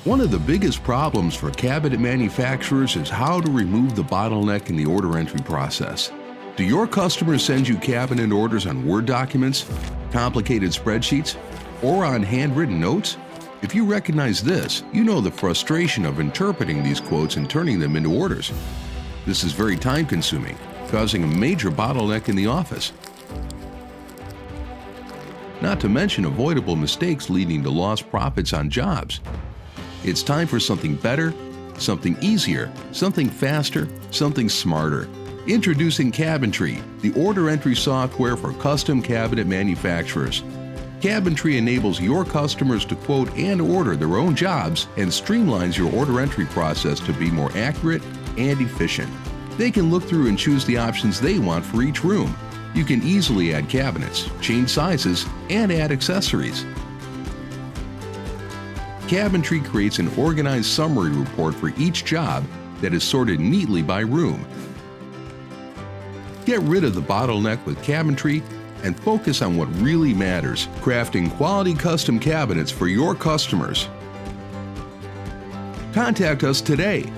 One of the biggest problems for cabinet manufacturers is how to remove the bottleneck in the order entry process. Do your customers send you cabinet orders on Word documents, complicated spreadsheets, or on handwritten notes? If you recognize this, you know the frustration of interpreting these quotes and turning them into orders. This is very time-consuming, causing a major bottleneck in the office. Not to mention avoidable mistakes leading to lost profits on jobs. It's time for something better, something easier, something faster, something smarter. Introducing Cabentry, the order entry software for custom cabinet manufacturers. Cabentry enables your customers to quote and order their own jobs and streamlines your order entry process to be more accurate and efficient. They can look through and choose the options they want for each room. You can easily add cabinets, change sizes, and add accessories. Cabentry creates an organized summary report for each job that is sorted neatly by room. Get rid of the bottleneck with Cabentry and focus on what really matters, crafting quality custom cabinets for your customers. Contact us today